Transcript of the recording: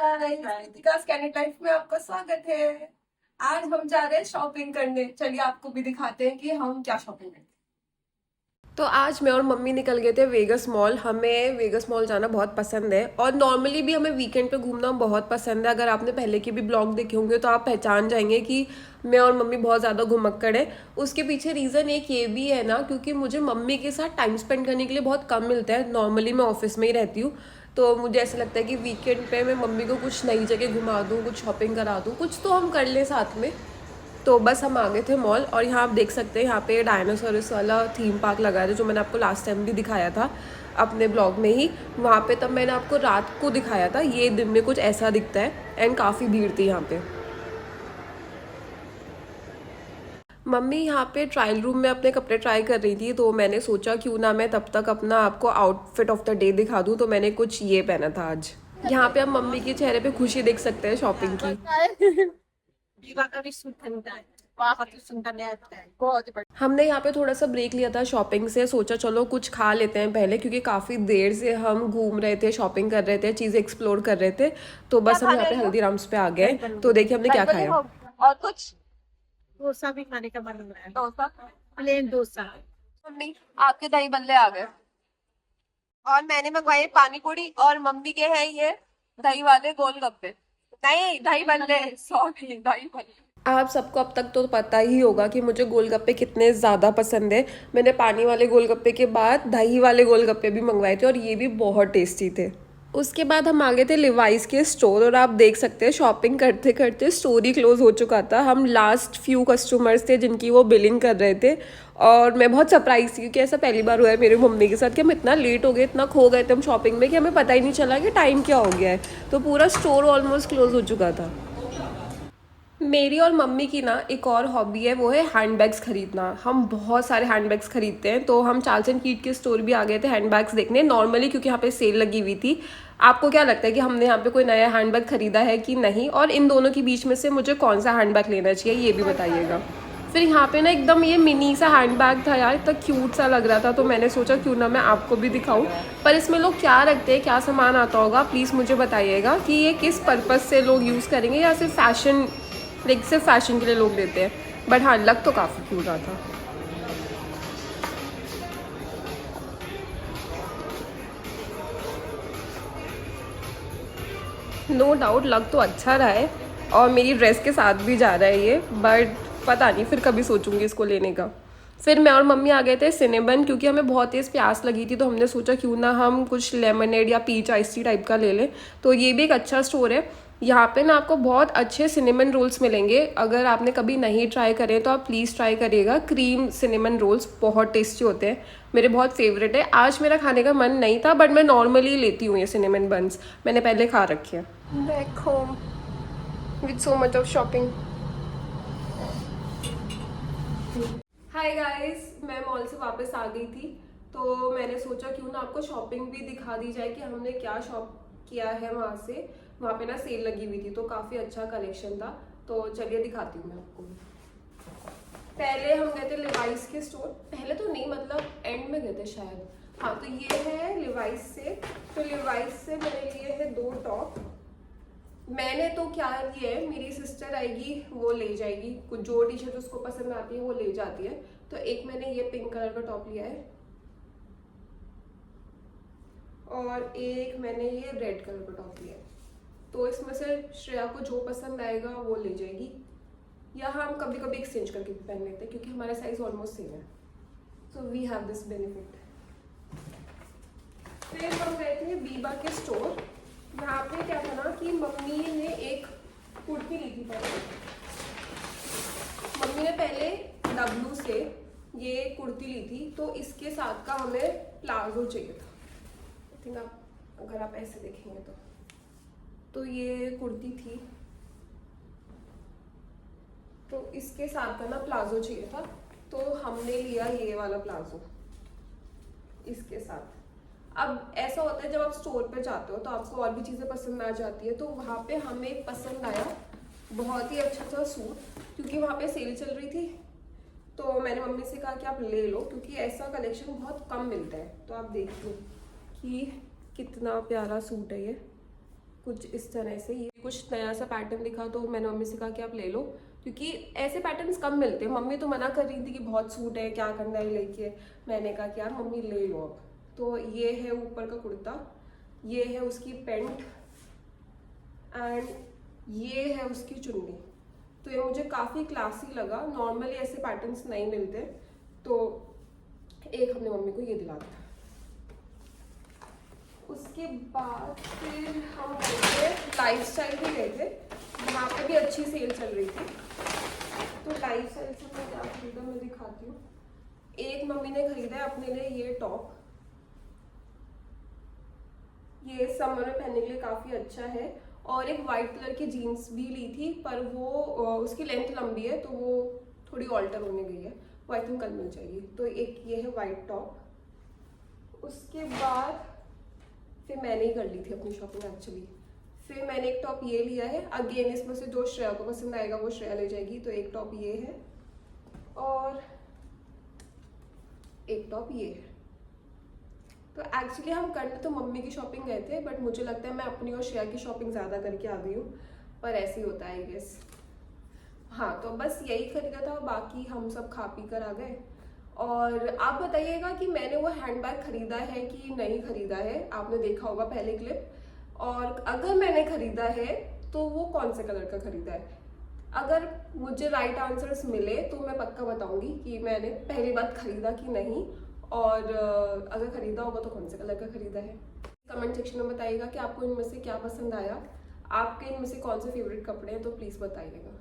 Guys, Ritika scanning life में आपका स्वागत है। आज हम जा रहे हैं शॉपिंग करने। चलिए आपको भी दिखाते हैं कि हम क्या शॉपिंग करते हैं। तो आज मैं और मम्मी निकल गए थे वेगस मॉल। हमें वेगस मॉल जाना बहुत पसंद है और नॉर्मली भी हमें वीकेंड पे घूमना बहुत पसंद है। अगर आपने पहले के भी ब्लॉग देखे होंगे तो आप पहचान जाएंगे कि मैं और मम्मी बहुत ज़्यादा घुमक्कड़ है। उसके पीछे रीज़न एक ये भी है ना, क्योंकि मुझे मम्मी के साथ टाइम स्पेंड करने के लिए बहुत कम मिलता है। नॉर्मली मैं ऑफिस में ही रहती हूँ, तो मुझे ऐसा लगता है कि वीकेंड पे मैं मम्मी को कुछ नई जगह घुमा दूँ, कुछ शॉपिंग करा दूँ, कुछ तो हम कर लें साथ में। तो बस हम आ गए थे मॉल और यहाँ आप देख सकते हैं, यहाँ पे डायनासोरस वाला थीम पार्क लगा है जो मैंने आपको लास्ट टाइम भी दिखाया था अपने ब्लॉग में ही। वहाँ पे तब मैंने आपको रात को दिखाया था, ये दिन में कुछ ऐसा दिखता है एंड काफ़ी भीड़ थी यहाँ पे। मम्मी यहाँ पे ट्रायल रूम में अपने कपड़े ट्राई कर रही थी, तो मैंने सोचा क्यों ना मैं तब तक अपना आपको आउटफिट ऑफ द डे दिखा दूँ, तो मैंने कुछ ये पहना था आज। यहाँ पे आप मम्मी के चेहरे पे खुशी देख सकते हैं शॉपिंग की। हमने यहाँ पे थोड़ा सा ब्रेक लिया था शॉपिंग से, सोचा चलो कुछ खा लेते हैं पहले, क्योंकि काफ़ी देर से हम घूम रहे थे, शॉपिंग कर रहे थे, चीज़ें एक्सप्लोर कर रहे थे। तो बस हम यहाँ पे हल्दीराम्स पे आ गए। तो देखिए हमने क्या खाया। और कुछ डोसा भी खाने का मन हो रहा है। डोसा। प्लेन डोसा। मम्मी आपके दही बल्ले आ गए और मैंने मंगवाए पानी पूरी और मम्मी के हैं ये दही वाले गोलगप्पे। नहीं, दही बल्ले, सॉरी, दही बल्ले। आप सबको अब तक तो पता ही होगा कि मुझे गोलगप्पे कितने ज़्यादा पसंद है। मैंने पानी वाले गोलगप्पे के बाद दही वाले गोलगप्पे भी मंगवाए थे और ये भी बहुत टेस्टी थे। उसके बाद हम आ गए थे लिवाइस के स्टोर और आप देख सकते हैं शॉपिंग करते करते स्टोर ही क्लोज हो चुका था। हम लास्ट फ्यू कस्टमर्स थे जिनकी वो बिलिंग कर रहे थे और मैं बहुत सरप्राइज थी, क्योंकि ऐसा पहली बार हुआ है मेरी मम्मी के साथ कि हम इतना लेट हो गए, इतना खो गए थे हम शॉपिंग में कि हमें पता ही नहीं चला कि टाइम क्या हो गया है। तो पूरा स्टोर ऑलमोस्ट क्लोज हो चुका था। मेरी और मम्मी की ना एक और हॉबी है, वो है हैंडबैग्स खरीदना। हम बहुत सारे हैंडबैग्स खरीदते हैं, तो हम चार्ल्स एंड कीट के स्टोर भी आ गए थे हैंडबैग्स देखने नॉर्मली, क्योंकि यहाँ पे सेल लगी हुई थी। आपको क्या लगता है कि हमने यहाँ पे कोई नया हैंडबैग खरीदा है कि नहीं, और इन दोनों के बीच में से मुझे कौन सा हैंडबैग लेना चाहिए ये भी बताइएगा। फिर यहाँ पे ना एकदम ये मिनी सा हैंडबैग था यार, इतना क्यूट सा लग रहा था, तो मैंने सोचा क्यों ना मैं आपको भी दिखाऊं। पर इसमें लोग क्या रखते हैं, क्या सामान आता होगा, प्लीज़ मुझे बताइएगा कि ये किस पर्पज़ से लोग यूज़ करेंगे, या सिर्फ फैशन, लाइक सिर्फ फैशन के लिए लोग देते हैं। बट हाँ, लग तो काफ़ी क्यूट रहा था। नो डाउट लग तो अच्छा रहा है और मेरी ड्रेस के साथ भी जा रहा है ये, बट पता नहीं, फिर कभी सोचूंगी इसको लेने का। फिर मैं और मम्मी आ गए थे सिनेमन, क्योंकि हमें बहुत तेज़ प्यास लगी थी, तो हमने सोचा क्यों ना हम कुछ लेमनेड या पीच आइस टी टाइप का ले लें। तो ये भी एक अच्छा स्टोर है। यहाँ पे ना आपको बहुत अच्छे सिनेमन रोल्स मिलेंगे। अगर आपने कभी नहीं ट्राई करे तो आप प्लीज़ ट्राई करिएगा। क्रीम सिनेमन रोल्स बहुत टेस्टी होते हैं, मेरे बहुत फेवरेट है। आज मेरा खाने का मन नहीं था, बट मैं नॉर्मली लेती हूँ ये सिनेमन बन्स, मैंने पहले खा रखे हैं। Back home with so much of shopping. Hi guys, मैं मॉल से वापस आ गई थी, तो मैंने सोचा क्यों ना आपको शॉपिंग भी दिखा दी जाए कि हमने क्या शॉप किया है वहाँ से। वहाँ पे ना सेल लगी हुई थी, तो काफ़ी अच्छा कलेक्शन था। तो चलिए दिखाती हूँ मैं आपको। पहले हम गए थे लिवाइस के स्टोर, पहले तो नहीं, मतलब एंड में गए थे शायद। हाँ, तो ये है लिवाइस से। तो लिवाइस से मैंने लिए है 2 टॉप। मैंने तो क्या किया है, मेरी सिस्टर आएगी वो ले जाएगी, कुछ जो टी शर्ट उसको पसंद आती है वो ले जाती है। तो एक मैंने ये पिंक कलर का टॉप लिया है और एक मैंने ये रेड कलर का टॉप लिया है। तो इसमें से श्रेया को जो पसंद आएगा वो ले जाएगी, या हम कभी कभी एक्सचेंज करके भी पहन लेते हैं, क्योंकि हमारा साइज ऑलमोस्ट सेम है। So we have this benefit. फिर हम गए थे बीबा के स्टोर। यहाँ पे क्या था ना कि मम्मी ने एक कुर्ती ली थी पहले। मम्मी ने पहले डब्लू से ये कुर्ती ली थी, तो इसके साथ का हमें प्लाजो चाहिए था। आई थिंक आप, अगर आप ऐसे देखेंगे तो ये कुर्ती थी, तो इसके साथ का ना प्लाजो चाहिए था, तो हमने लिया ये वाला प्लाजो इसके साथ। अब ऐसा होता है जब आप स्टोर पे जाते हो तो आपको और भी चीज़ें पसंद आ जाती है, तो वहाँ पे हमें पसंद आया बहुत ही अच्छा सा सूट, क्योंकि वहाँ पे सेल चल रही थी। तो मैंने मम्मी से कहा कि आप ले लो, क्योंकि ऐसा कलेक्शन बहुत कम मिलता है। तो आप देखिए कि कितना प्यारा सूट है ये, कुछ इस तरह से। ये कुछ नया सा पैटर्न दिखा तो मैंने मम्मी से कहा कि आप ले लो, क्योंकि ऐसे पैटर्न्स कम मिलते हैं। मम्मी तो मना कर रही थी कि बहुत सूट है, क्या करना है लेके। मैंने कहा कि यार मम्मी ले लो अब। तो ये है ऊपर का कुर्ता, ये है उसकी पैंट एंड ये है उसकी चुन्नी। तो ये मुझे काफ़ी क्लासी लगा, नॉर्मली ऐसे पैटर्न्स नहीं मिलते। तो एक हमने मम्मी को ये दिला दिया। उसके बाद फिर हम गए थे लाइफस्टाइल भी गए थे, वहाँ पे भी अच्छी सेल चल रही थी। तो लाइफस्टाइल से मैं क्या खरीदा मैं दिखाती हूँ। एक मम्मी ने खरीदा है अपने लिए ये टॉप, ये समर में पहनने के लिए काफ़ी अच्छा है। और एक वाइट कलर की जीन्स भी ली थी, पर वो उसकी लेंथ लंबी है तो वो थोड़ी ऑल्टर होने गई है, वो आई थिंक कल मिल जाएगी। तो एक ये है वाइट टॉप। उसके बाद फिर मैंने ही कर ली थी अपनी शॉपिंग एक्चुअली। फिर मैंने एक टॉप ये लिया है, अगेन इसमें से जो श्रेया को पसंद आएगा वो श्रेया ले जाएगी। तो एक टॉप ये है और एक टॉप ये है। तो एक्चुअली हम करने तो मम्मी की शॉपिंग गए थे, बट मुझे लगता है मैं अपनी और श्रेया की शॉपिंग ज़्यादा करके आ गई हूँ, पर ऐसे ही होता है आई गेस। हाँ, तो बस यही खरीदा था, बाकी हम सब खा पी कर आ गए। और आप बताइएगा कि मैंने वो हैंडबैग खरीदा है कि नहीं खरीदा है, आपने देखा होगा पहले क्लिप। और अगर मैंने खरीदा है तो वो कौन से कलर का खरीदा है। अगर मुझे राइट आंसर्स मिले तो मैं पक्का बताऊंगी कि मैंने पहली बात खरीदा कि नहीं, और अगर खरीदा होगा तो कौन से कलर का खरीदा है। कमेंट सेक्शन में बताइएगा कि आपको इनमें से क्या पसंद आया, आपके इनमें से कौन से फेवरेट कपड़े हैं, तो प्लीज़ बताइएगा।